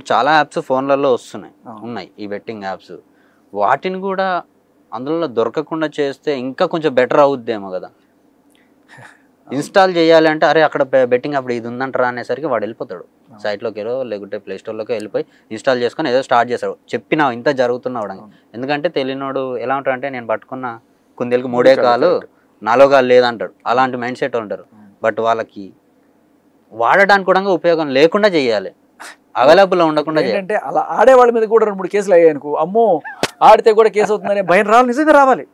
ఇప్పుడు చాలా యాప్స్ ఫోన్లలో వస్తున్నాయి ఉన్నాయి ఈ బెట్టింగ్ యాప్స్. వాటిని కూడా అందులో దొరకకుండా చేస్తే ఇంకా కొంచెం బెటర్ అవుద్దేమో కదా. ఇన్స్టాల్ చేయాలి అంటే అరే అక్కడ బెట్టింగ్ అప్పుడు ఇది ఉందంటారా అనేసరికి వాడు వెళ్ళిపోతాడు సైట్లోకి లేకుంటే ప్లే స్టోర్లోకి వెళ్ళిపోయి ఇన్స్టాల్ చేసుకొని ఏదో స్టార్ట్ చేస్తాడు. చెప్పినా ఇంత జరుగుతున్నా ఎందుకంటే తెలియనోడు ఎలా ఉంటాడంటే నేను పట్టుకున్న కుందేలకు 3 కాలు 4 కాలు లేదంటాడు. అలాంటి మైండ్ సెట్ ఉంటారు. బట్ వాళ్ళకి వాడడానికి కూడా ఉపయోగం లేకుండా చేయాలి, అవైలబుల్ ఉండకుండా ఏంటంటే అలా ఆడేవాళ్ళ మీద కూడా 2-3 కేసులు అయ్యాయి అనుకో, అమ్మో ఆడితే కూడా కేసు అవుతుందనే భయం రావాలి, నిజంగా రావాలి.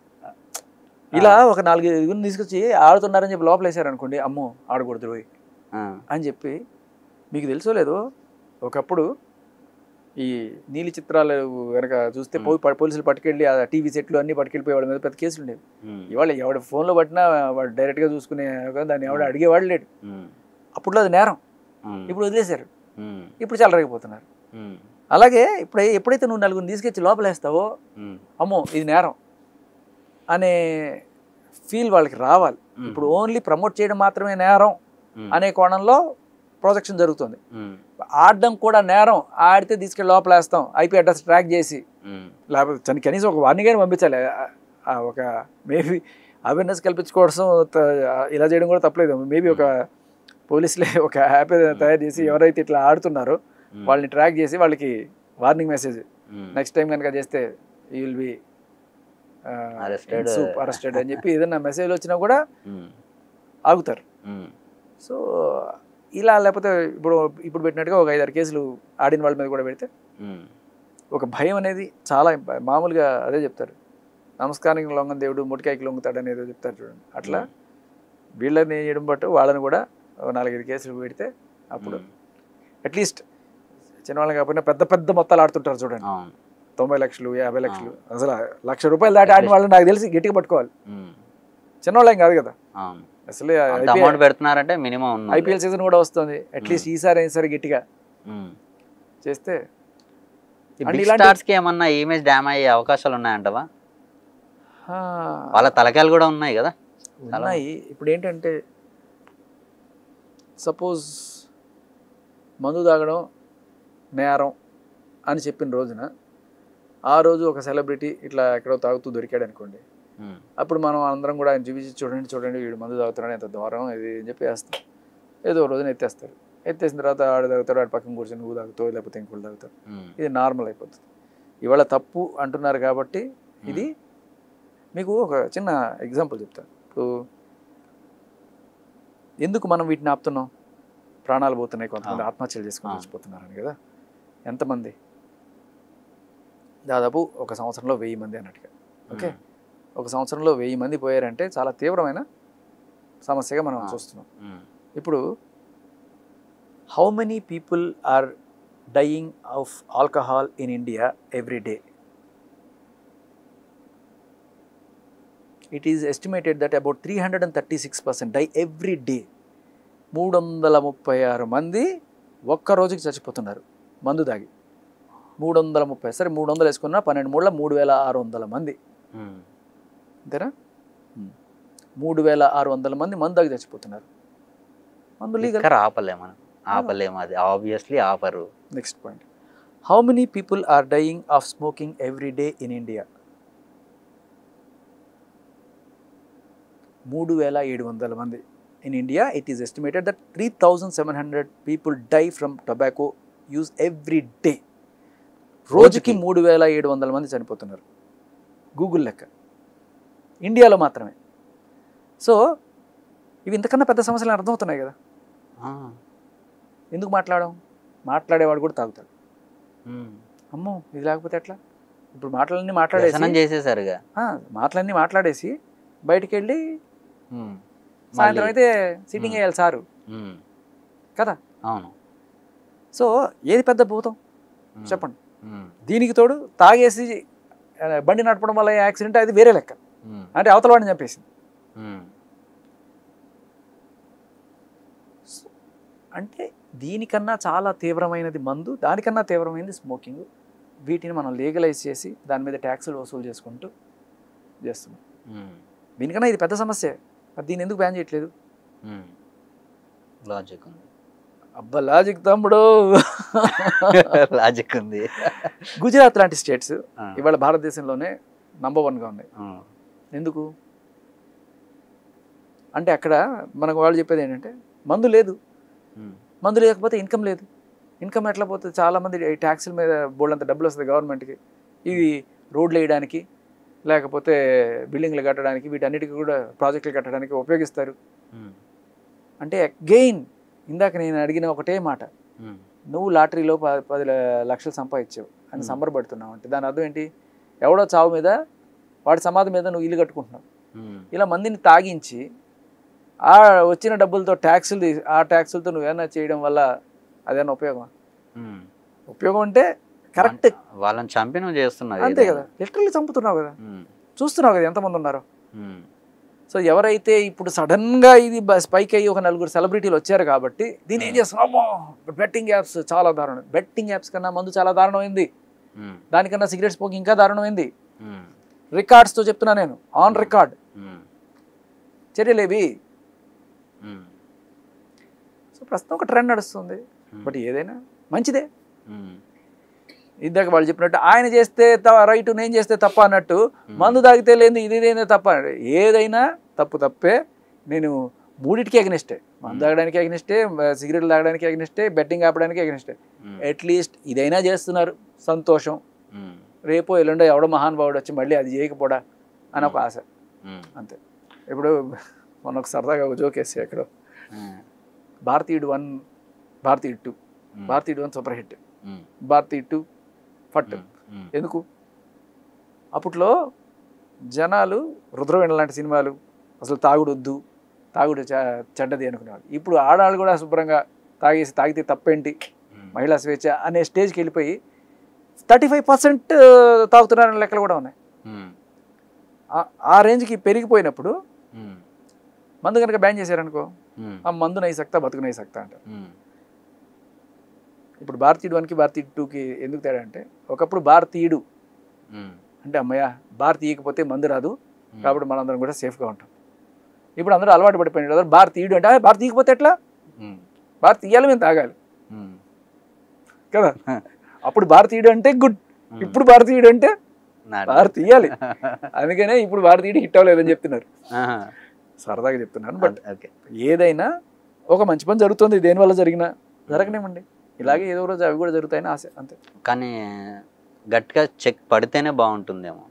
ఇలా ఒక 4 తీసుకొచ్చి ఆడుతున్నారని చెప్పి లోపల వేసారు అనుకోండి, అమ్మో ఆడకూడదు పోయి అని చెప్పి. మీకు తెలుసో లేదో ఒకప్పుడు ఈ నీలి చిత్రాలు కనుక చూస్తే పోలీసులు పట్టుకెళ్ళి ఆ టీవీ సెట్లు అన్ని పట్టుకెళ్ళిపోయి వాళ్ళ మీద పెద్ద కేసులు ఉండేవి. ఇవాళ ఎవడ ఫోన్లో పట్టినా వాడు డైరెక్ట్గా చూసుకునే దాన్ని ఎవడ అడిగేవాడు లేడు. అప్పుడు అది నేరం, ఇప్పుడు వదిలేశారు, ఇప్పుడు చెలరగిపోతున్నారు. అలాగే ఇప్పుడు ఎప్పుడైతే నువ్వు 4 తీసుకొచ్చి లోపలేస్తావో అమ్మో ఇది నేరం అనే ఫీల్ వాళ్ళకి రావాలి. ఇప్పుడు ఓన్లీ ప్రమోట్ చేయడం మాత్రమే నేరం అనే కోణంలో ప్రొజెక్షన్ జరుగుతుంది. ఆడడం కూడా నేరం, ఆడితే తీసుకెళ్ళి లోపలేస్తాం ఐపీ అడ్రస్ ట్రాక్ చేసి, లేకపోతే కనీసం ఒక వార్నింగ్ అయినా పంపించాలి. ఒక మేబీ అవేర్నెస్ కల్పించుకోవడం ఇలా చేయడం కూడా తప్పలేదు. మేబీ ఒక పోలీసులే ఒక యాప్ తయారు చేసి ఎవరైతే ఇట్లా ఆడుతున్నారో వాళ్ళని ట్రాక్ చేసి వాళ్ళకి వార్నింగ్ మెసేజ్, నెక్స్ట్ టైం కనుక చేస్తే యూ విల్ బి అరెస్టెడ్ అని చెప్పి ఏదైనా మెసేజ్ వచ్చినా కూడా ఆగుతారు. సో ఇలా లేకపోతే ఇప్పుడు పెట్టినట్టుగా ఒక 5-6 కేసులు ఆడిన వాళ్ళ మీద కూడా పెడితే ఒక భయం అనేది చాలా మామూలుగా అదే చెప్తారు, నమస్కారానికి లొంగని దేవుడు మొటికాయకి లొంగుతాడు అనేది చెప్తారు చూడండి. అట్లా వీళ్ళని చేయడం బట్టు వాళ్ళని కూడా 4-5 కేసులు పెడితే అప్పుడు అట్లీస్ట్ చిన్నవాళ్ళని కాకపోయినా పెద్ద పెద్ద మొత్తాలు ఆడుతుంటారు చూడండి, 90 లక్షలు 50 లక్షలు అసలు ₹1,00,000 దాటి ఆడిన వాళ్ళు నాకు తెలిసి గట్టిగా పట్టుకోవాలి. చిన్నవాళ్ళేం కాదు కదా అసలు. పెడుతున్నారంటే మినిమం ఐపీఎల్ సీజన్ కూడా వస్తుంది, అట్లీస్ట్ ఈసారి గట్టిగా చేస్తే ఏమన్నా ఇమేజ్ డ్యామ్ అయ్యే అవకాశాలు ఉన్నాయంటవా? వాళ్ళ తలకాయలు కూడా ఉన్నాయి కదా. ఉన్నాయి. ఇప్పుడు ఏంటంటే సపోజ్ మందు తాగడం నేరం అని చెప్పిన రోజున ఆ రోజు ఒక సెలబ్రిటీ ఇట్లా ఎక్కడో తాగుతూ దొరికాడు అనుకోండి, అప్పుడు మనం అందరం కూడా ఆయన చూపించి చూడండి వీడు మందు తాగుతున్నాడు ఎంత దూరం ఇది అని చెప్పి వేస్తాం. ఏదో రోజున ఎత్తేస్తారు, ఎత్తేసిన తర్వాత ఆడు తాగుతాడు, ఆడు పక్కన కూర్చొని నువ్వు తాగుతావు లేకపోతే ఇంకోళ్ళు తాగుతావు, ఇది నార్మల్ అయిపోతుంది. ఇవాళ తప్పు అంటున్నారు కాబట్టి ఇది మీకు ఒక చిన్న ఎగ్జాంపుల్ చెప్తాను. ఇప్పుడు ఎందుకు మనం వీటిని ఆపుతున్నాం? ప్రాణాలు పోతున్నాయి, కొంతమంది ఆత్మహత్యలు చేసుకొని చచ్చిపోతున్నారని కదా. ఎంతమంది? దాదాపు ఒక సంవత్సరంలో 1000 మంది అన్నట్టుగా. ఓకే, ఒక సంవత్సరంలో 1000 మంది పోయారంటే చాలా తీవ్రమైన సమస్యగా మనం చూస్తున్నాం. ఇప్పుడు how many people are dying of alcohol in India every day? It is estimated that about 336% die every day. 336 మంది ఒక్క రోజుకి చచ్చిపోతున్నారు మందు తాగి. 330, సరే 300 వేసుకున్నా 12 3600 మంది, అంతేనా? 3600 మంది మందు తాగి చచ్చిపోతున్నారు. మందు లీగల్, ఆపలేము అది ఆబ్వియస్లీ ఆపరు. Next point, how many people are dying of smoking every day in India? 3700 మంది. In India, it is estimated that 3700 people die from tobacco use every day. రోజుకి 3700 మంది చనిపోతున్నారు, గూగుల్ లెక్క, ఇండియాలో మాత్రమే. సో ఇవి ఇంతకన్నా పెద్ద సమస్యలు అర్థమవుతున్నాయి కదా. ఎందుకు మాట్లాడేవాడు కూడా తాగుతాడు. అమ్మో ఇది లేకపోతే ఎట్లా? ఇప్పుడు మాటలన్నీ మాట్లాడేసి బయటికి వెళ్ళి సాయంత్రం అయితే సిట్టింగ్ వేయాలి సారు కదా. అవును. సో ఏది పెద్ద భూతం చెప్పండి? దీనికి తోడు తాగేసి బండి నడపడం వల్ల యాక్సిడెంట్, అది వేరే లెక్క, అంటే అవతల వాడిని చంపేసింది. అంటే దీనికన్నా చాలా తీవ్రమైనది మందు, దానికన్నా తీవ్రమైనది స్మోకింగ్. వీటిని మనం లీగలైజ్ చేసి దాని మీద ట్యాక్సులు వసూలు చేసుకుంటూ చేస్తున్నాం. దీనికన్నా ఇది పెద్ద సమస్య, దీన్ని ఎందుకు బ్యాన్ చేయట్లేదు? లాజిక్ ఉంది. అబ్బా లాజిక్ తమ్ముడు. లాజిక్ ఉంది. గుజరాత్ లాంటి స్టేట్స్ ఇవాళ భారతదేశంలోనే నంబర్ 1గా ఉన్నాయి. ఎందుకు అంటే అక్కడ మనకు వాళ్ళు చెప్పేది ఏంటంటే మందు లేదు, మందు లేకపోతే ఇన్కమ్ లేదు. ఇన్కమ్ ఎట్లా పోతుంది? చాలామంది ట్యాక్సుల మీద బోల్డంత డబ్బులు వస్తుంది గవర్నమెంట్కి, ఇవి రోడ్లు వేయడానికి లేకపోతే బిల్డింగ్లు కట్టడానికి వీటన్నిటికీ కూడా ప్రాజెక్టులు కట్టడానికి ఉపయోగిస్తారు. అంటే అగెయిన్ ఇందాక నేను అడిగిన ఒకటే మాట, నువ్వు లాటరీలో 10 లక్షలు సంపాదించావు అని సంబరపడుతున్నావు అంటే దాని అర్థం ఏంటి? ఎవడో చావు మీద వాడి సమాధి మీద నువ్వు ఇల్లు కట్టుకుంటున్నావు. ఇలా మందిని తాగించి ఆ వచ్చిన డబ్బులతో ట్యాక్సులు ఆ ట్యాక్సులతో నువ్వేమైనా చేయడం వల్ల అదేనా ఉపయోగం? ఉపయోగం అంటే కరెక్ట్ వాళ్ళని చంపి నువ్వు చేస్తున్నావు అంతే కదా, లిటరల్లీ చంపుతున్నావు కదా, చూస్తున్నావు కదా ఎంతమంది ఉన్నారో. సో ఎవరైతే ఇప్పుడు సడన్గా ఇది స్పైక్ అయ్యి ఒక 4 సెలబ్రిటీలు వచ్చారు కాబట్టి దీన్ని ఏం చేస్తున్నామో, బెట్టింగ్ యాప్స్ చాలా దారుణం. బెట్టింగ్ యాప్స్ కన్నా మందు చాలా దారుణమైంది, దానికన్నా సిగరెట్ స్మోకింగ్ ఇంకా దారుణమైంది. రికార్డ్స్తో చెప్తున్నా నేను, ఆన్ రికార్డ్ చర్యలేవి. సో ప్రస్తుతం ఒక ట్రెండ్ నడుస్తుంది, బట్ ఏదైనా మంచిదే. ఇందాక వాళ్ళు చెప్పినట్టు ఆయన చేస్తే రైట్, నేను చేస్తే తప్ప అన్నట్టు, మందు తాగితే లేదు ఇదేనా తప్ప, ఏదైనా తప్పు తప్పే. నేను మూడింటికి ఎగనిస్టే, మందు తాగడానికి ఎగనిస్టే, సిగరెట్లు తాగడానికి ఎగనిస్టే, బెట్టింగ్ ఆపడానికి ఎగనిస్టే. అట్లీస్ట్ ఇదైనా చేస్తున్నారు, సంతోషం. రేపో ఎల్లుండో ఎవడో మహానుభావుడు వచ్చి మళ్ళీ అది చేయకపోడా అని ఒక ఆశ, అంతే. ఇప్పుడు మొన్న ఒక సరదాగా ఒక జోక్ వేస్తే ఎక్కడో, భారతీయుడు 1, భారతీయుడు 2, భారతీయుడు 1 సూపర్ హిట్, భారతీయుడు 2 ఫట్. ఎందుకు? అప్పట్లో జనాలు రుద్రవీణ లాంటి సినిమాలు అసలు తాగుడు వద్దు, తాగుడు చెడ్డది అనుకునేవాళ్ళు. ఇప్పుడు ఆడాళ్ళు కూడా శుభ్రంగా తాగితే తప్పేంటి, మహిళా స్వేచ్ఛ అనే స్టేజ్కి వెళ్ళిపోయి 35% తాగుతున్నారనే లెక్కలు కూడా ఉన్నాయి. ఆ రేంజ్కి పెరిగిపోయినప్పుడు మందు కనుక బ్యాన్ చేశారనుకో, ఆ మందు నై సక్తా బతుకు నై సక్తా అంటారు. ఇప్పుడు భారతీయుడు 1కి భారతీయుడు 2కి ఎందుకు తేడా అంటే, ఒకప్పుడు భారతీయుడు అంటే అమ్మయ్య భారతీయకపోతే మందు రాదు కాబట్టి మనందరం కూడా సేఫ్గా ఉంటాం. ఇప్పుడు అందరూ అలవాటు పడిపోయినారు కదా, భారతీయుడు అంటే భారతీయకపోతే ఎట్లా, భారతీయాలు మేము తాగాలి కదా. అప్పుడు భారతీయుడు అంటే గుడ్, ఇప్పుడు భారతీయుడు అంటే భారతీయాలి. అందుకనే ఇప్పుడు భారతీయుడు హిట్ అవ్వలేదని చెప్తున్నారు, సరదాగా చెప్తున్నాను. బట్ ఏదైనా ఒక మంచి పని జరుగుతుంది, దేనివల్ల జరిగినా జరగనేమండి, ఇలాగే ఏదో రోజు అవి కూడా జరుగుతాయని ఆశ, అంతే. కానీ గట్టిగా చెక్ పడితేనే బాగుంటుందేమో,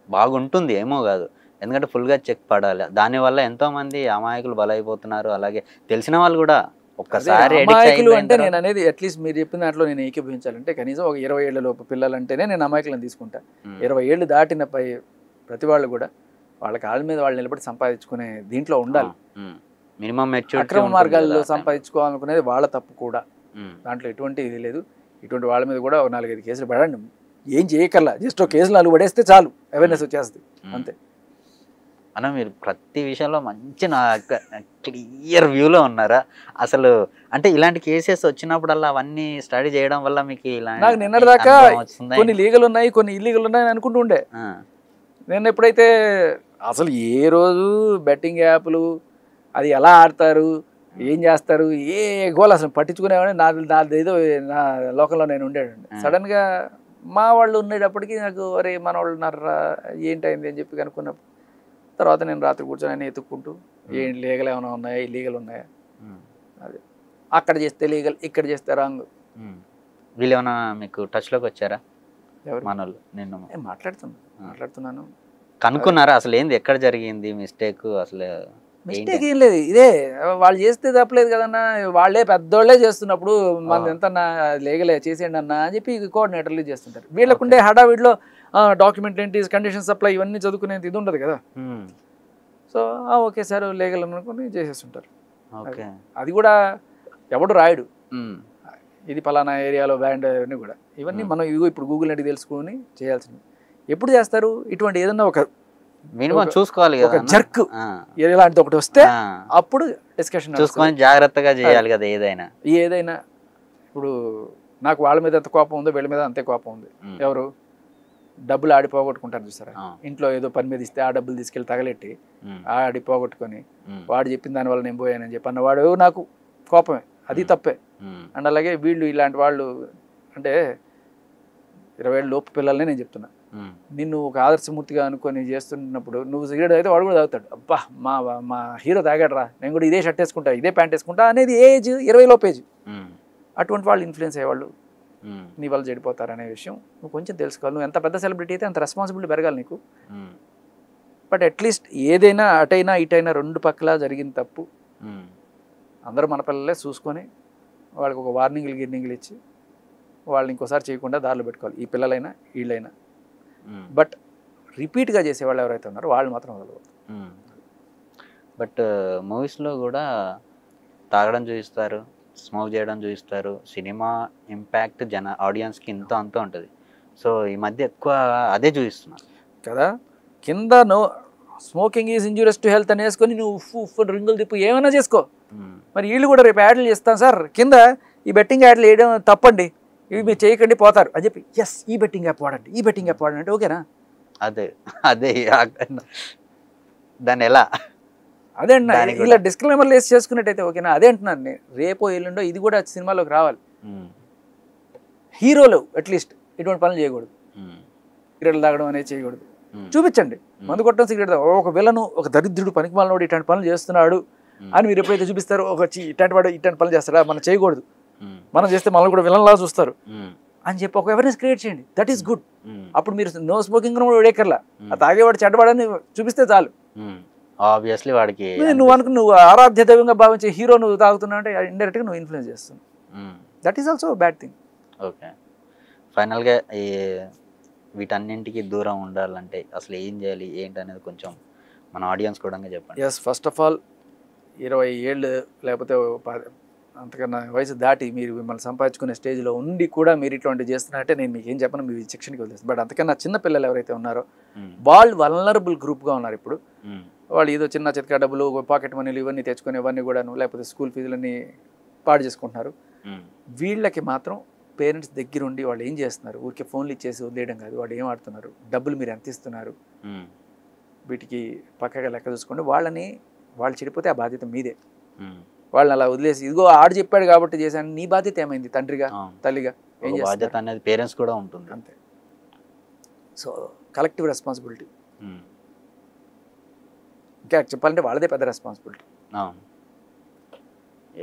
బాగుంటుంది ఏమో కాదు, ఎందుకంటే ఫుల్గా చెక్ పడాలి. దానివల్ల ఎంతోమంది అమాయకులు బలైపోతున్నారు. అలాగే తెలిసిన వాళ్ళు కూడా ఒక్కసారి అమాయకులు అంటే నేను అనేది అట్లీస్ట్ మీరు చెప్పిన దాంట్లో నేను ఏకీభవించాలంటే కనీసం ఒక 20 ఏళ్ల లోపు పిల్లలంటేనే నేను అమాయకులను తీసుకుంటా. 20 ఏళ్ళు దాటిన ప్రతి వాళ్ళు కూడా వాళ్ళ కాళ్ళ మీద వాళ్ళు నిలబడి సంపాదించుకునే దీంట్లో ఉండాలి. మినిమం మెచ్యూరిటీ, అక్రమ మార్గాల్లో సంపాదించుకోవాలనుకునేది వాళ్ళ తప్పు కూడా, దాంట్లో ఎటువంటి ఇది లేదు. ఇటువంటి వాళ్ళ మీద కూడా 4-5 కేసులు పడండి, ఏం చేయకల్లా, జస్ట్ ఒక కేసులు 4 పడేస్తే చాలు, అవేర్నెస్ వచ్చేస్తుంది, అంతే. అన్న మీరు ప్రతి విషయంలో మంచి క్లియర్ వ్యూలో ఉన్నారా అసలు? అంటే ఇలాంటి కేసెస్ వచ్చినప్పుడల్లా అవన్నీ స్టడీ చేయడం వల్ల మీకు నాకు నిన్నటిదాకా కొన్ని లీగల్ ఉన్నాయి కొన్ని ఇల్లీగల్ ఉన్నాయని అనుకుంటూ ఉండే. నేను ఎప్పుడైతే అసలు ఏ రోజు బెట్టింగ్ యాప్లు అది ఎలా ఆడతారు, ఏం చేస్తారు, ఏ గోల్ అసలు పట్టించుకునేవాడిని, నాదేదో నా లోకంలో నేను ఉండేటండి. సడన్గా మా వాళ్ళు ఉండేటప్పటికి నాకు అరే మన వాళ్ళు ఉన్నారా ఏంటైంది అని చెప్పి కనుక్కున్నప్పుడు తర్వాత నేను రాత్రి కూర్చొని ఆయన ఎత్తుక్కుంటూ ఏం లీగల్ ఏమైనా ఉన్నాయా ఇల్లీగల్ ఉన్నాయా, అది అక్కడ చేస్తే లీగల్ ఇక్కడ చేస్తే రాంగ్. వీళ్ళు ఏమైనా మీకు టచ్లోకి వచ్చారా? ఎవరు మన వాళ్ళు? నేను మాట్లాడుతున్నాను. కనుక్కున్నారా అసలు ఏంది, ఎక్కడ జరిగింది మిస్టేక్? అసలు మిస్టేక్ ఏం లేదు, ఇదే వాళ్ళు చేస్తే తప్పలేదు కదన్నా, వాళ్ళే పెద్దోళ్లే చేస్తున్నప్పుడు మన ఎంత లీగలే చేసేయండి అన్న అని చెప్పి కోఆర్డినేటర్లు చేస్తుంటారు. వీళ్ళకుండే హడావిడిలో డాక్యుమెంట్ ఏంటి, కండిషన్ సప్లై ఇవన్నీ చదువుకునేది ఇది ఉండదు కదా. సో ఓకే సార్ లీగల్ అనుకుని చేసేస్తుంటారు. అది కూడా ఎవడు రాయడు, ఇది పలానా ఏరియాలో బ్యాండ్ అవన్నీ కూడా, ఇవన్నీ మనం ఇప్పుడు గూగుల్ నడి తెలుసుకుని చేయాల్సింది. ఎప్పుడు చేస్తారు ఇటువంటి ఏదన్నా ఒక మినిమం చూసుకోవాలి కదా, జర్క్ ఇలాంటిది ఒకటి వస్తే అప్పుడు డిస్కషన్ చూసుకొని జాగ్రత్తగా చేయాలి కదా ఏదైనా. ఇప్పుడు నాకు వాళ్ళ మీద ఎంత కోపం ఉందో వీళ్ళ మీద అంతే కోపం ఉంది. ఎవరు డబ్బులు ఆడి పోగొట్టుకుంటారు చూసారా, ఇంట్లో ఏదో పని మీద ఇస్తే ఆ డబ్బులు తీసుకెళ్ళి తగలెట్టి ఆడి పోగొట్టుకొని వాడు చెప్పిన దానివల్ల నేను పోయానని చెప్పి అన్నవాడు నాకు కోపమే. అది తప్పే. అండ్ అలాగే వీళ్ళు ఇలాంటి వాళ్ళు అంటే 20 ఏళ్ళ లోపు పిల్లల్ని నేను చెప్తున్నా, నిన్ను ఒక ఆదర్శమూర్తిగా అనుకొని చేస్తున్నప్పుడు నువ్వు సిగరెట్ అయితే వాడు కూడా తాగుతాడు. అబ్బా మా మా హీరో తాగాడరా, నేను కూడా ఇదే షర్ట్ వేసుకుంటా, ఇదే ప్యాంట్ వేసుకుంటా అనేది ఏజ్ 20 లోపు ఏజ్. అటువంటి వాళ్ళు ఇన్ఫ్లుయెన్స్ అయ్యేవాళ్ళు నీ వాళ్ళు చెడిపోతారు అనే విషయం నువ్వు కొంచెం తెలుసుకోవాలి. నువ్వు ఎంత పెద్ద సెలబ్రిటీ అయితే అంత రెస్పాన్సిబిలిటీ పెరగాలి నీకు. బట్ అట్లీస్ట్ ఏదైనా అటైనా ఇటైనా రెండు పక్కల జరిగిన తప్పు అందరూ మన పిల్లలే చూసుకొని వాళ్ళకి ఒక గిర్నింగ్లు ఇచ్చి వాళ్ళని ఇంకోసారి చేయకుండా దారిలో పెట్టుకోవాలి, ఈ పిల్లలైనా వీళ్ళైనా. బట్ రిపీట్గా చేసేవాళ్ళు ఎవరైతే ఉన్నారో వాళ్ళు మాత్రం వదలవద్దు. బట్ మూవీస్లో కూడా తాగడం చూపిస్తారు, స్మోక్ చేయడం చూపిస్తారు, సినిమా ఇంపాక్ట్ ఆడియన్స్కి ఇంత అంత ఉంటుంది. సో ఈ మధ్య ఎక్కువ అదే చూపిస్తున్నారు కదా. కింద smoking is injurious to health అని వేసుకొని నువ్వు ఉఫ్ రింగులు తిప్పు ఏమైనా చేసుకో. మరి వీళ్ళు కూడా రేపు యాడ్లు చేస్తాను సార్, కింద ఈ బెట్టింగ్ యాడ్లు వేయడం తప్పండి, ఇవి మీరు చేయకండి పోతారు అని చెప్పి ఎస్ ఈ బెట్టింగ్ యాప్ వాడండి, ఈ బెట్టింగ్ యాప్ వాడండి అంటే ఓకేనా? అదే అదే దాన్ని ఎలా అదే అంటున్నా, ఇలా డిస్క్లైమర్లు వేసి చేసుకున్నట్టయితే ఓకేనా? అదే అంటున్నాను నేను, రేపో ఎల్లుండో ఇది కూడా సినిమాలోకి రావాలి. హీరోలు అట్లీస్ట్ ఇటువంటి పనులు చేయకూడదు, సిగరెట్లు తాగడం అనేది చేయకూడదు. చూపించండి మందు కొట్టడం, సిగరెట్ ఒక విలను ఒక దరిద్రుడు పనికిమాలినోడు ఇట్లాంటి పనులు చేస్తున్నాడు అని మీరు ఎప్పుడైతే చూపిస్తారో ఒక ఇట్లాంటి వాడు ఇట్లాంటి పనులు చేస్తాడా, మనం చేయకూడదు, మనం చేస్తే మనల్ని కూడా విలన్లా చూస్తారు అని చెప్పి ఒక అవేర్నెస్ క్రియేట్ చేయండి. That is good. అప్పుడు మీరు నో స్మోకింగ్ కూడా వేడేకర్లా, ఆ తాగేవాడు చెడ్డవాడని చూపిస్తే చాలు. ఆబ్వియస్లీ వాడికి నువ్వు అనుకుని నువ్వు ఆరాధ్య దైవంగా భావించే హీరో నువ్వు తాగుతున్నావు అంటే ఇండైరెక్ట్గా నువ్వు ఇన్ఫ్లుయెన్స్ చేస్తున్నావు. That is also bad thing. Okay, ఫైనల్గా ఈ వీటన్నింటికి దూరం ఉండాలంటే అసలు ఏం చేయాలి ఏంటి అనేది కొంచెం మన ఆడియన్స్ కూడా చెప్పండి. ఎస్, ఫస్ట్ ఆఫ్ ఆల్ 20 ఏళ్ళు లేకపోతే అంతకన్నా వయసు దాటి మీరు మిమ్మల్ని సంపాదించుకునే స్టేజ్లో ఉండి కూడా మీరు ఇట్లాంటివి చేస్తున్నారంటే నేను మీకు ఏం చెప్పను, మీ శిక్షణకి వదిలేస్తాను. బట్ అంతకన్నా చిన్న పిల్లలు ఎవరైతే ఉన్నారో వాళ్ళు వల్నరబుల్ గ్రూప్గా ఉన్నారు. ఇప్పుడు వాళ్ళు ఏదో చిన్న చితకా డబ్బులు, పాకెట్ మనీలు ఇవన్నీ తెచ్చుకొని ఇవన్నీ కూడాను, లేకపోతే స్కూల్ ఫీజులన్నీ పాడు చేసుకుంటున్నారు. వీళ్ళకి మాత్రం పేరెంట్స్ దగ్గరుండి వాళ్ళు ఏం చేస్తున్నారు, ఊరికే ఫోన్లు ఇచ్చేసి వదిలేయడం కాదు, వాళ్ళు ఏం ఆడుతున్నారు, డబ్బులు మీరు ఎంత ఇస్తున్నారు, వీటికి పక్కగా లెక్క చూసుకోండి. వాళ్ళు చెడిపోతే ఆ బాధ్యత మీదే. వాళ్ళని అలా వదిలేసి ఇదిగో ఆడు చెప్పాడు కాబట్టి చేశాను, నీ బాధ్యత ఏమైంది తండ్రిగా తల్లిగా? ఏం బాధ్యత అనేది పేరెంట్స్ కూడా ఉంటుంది అంతే. సో కలెక్టివ్ రెస్పాన్సిబిలిటీ, ఇంకా చెప్పాలంటే వాళ్ళదే పెద్ద responsibility.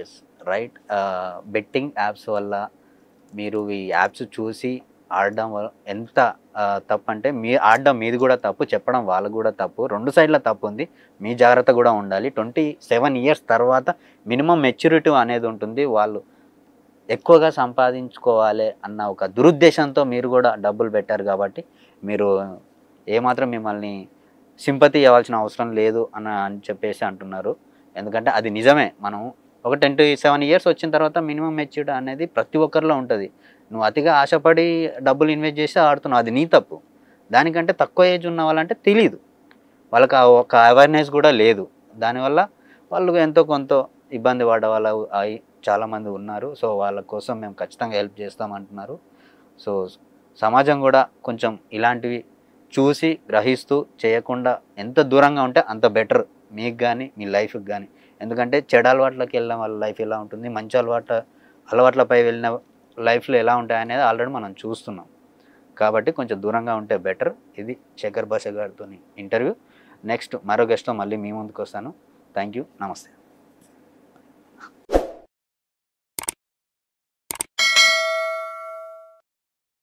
Yes right. Betting apps వల్ల మీరు ఈ యాప్స్ చూసి ఆడడం ఎంత తప్పు అంటే ఆడడం మీది కూడా తప్పు, చెప్పడం వాళ్ళకు కూడా తప్పు, రెండు సైడ్ల తప్పు ఉంది. మీ జాగ్రత్త కూడా ఉండాలి. 27 ఇయర్స్ తర్వాత మినిమం మెచ్యూరిటీ అనేది ఉంటుంది. వాళ్ళు ఎక్కువగా సంపాదించుకోవాలి అన్న ఒక దురుద్దేశంతో మీరు కూడా డబ్బులు పెట్టారు కాబట్టి మీరు ఏమాత్రం మిమ్మల్ని సింపతి ఇవ్వాల్సిన అవసరం లేదు అని చెప్పేసి అంటున్నారు. ఎందుకంటే అది నిజమే. మనం ఒక 27 ఇయర్స్ వచ్చిన తర్వాత మినిమం మెచ్యూరిటీ అనేది ప్రతి ఒక్కరిలో ఉంటుంది. నువ్వు అతిగా ఆశపడి డబ్బులు ఇన్వెస్ట్ చేసి ఆడుతున్నావు, అది నీ తప్పు. దానికంటే తక్కువ ఏజ్ ఉన్న వాళ్ళంటే తెలీదు, వాళ్ళకి ఒక అవేర్నెస్ కూడా లేదు. దానివల్ల వాళ్ళు ఎంతో కొంత ఇబ్బంది పడే వాళ్ళు చాలామంది ఉన్నారు. సో వాళ్ళ కోసం మేము ఖచ్చితంగా హెల్ప్ చేస్తామంటున్నారు. సో సమాజం కూడా కొంచెం ఇలాంటివి చూసి గ్రహిస్తూ చేయకుండా ఎంత దూరంగా ఉంటే అంత బెటర్ మీకు కానీ మీ లైఫ్కి కానీ. ఎందుకంటే చెడు అలవాట్లకి వెళ్ళిన వాళ్ళ లైఫ్ ఎలా ఉంటుంది, మంచి అలవాట్లపై వెళ్ళిన లైఫ్లో ఎలా ఉంటాయి అనేది ఆల్రెడీ మనం చూస్తున్నాం. కాబట్టి కొంచెం దూరంగా ఉంటే బెటర్. ఇది శేఖర్ భాష గారితో ఇంటర్వ్యూ. నెక్స్ట్ మరో గెస్ట్తో మళ్ళీ మీ ముందుకు వస్తాను. థ్యాంక్ యూ, నమస్తే.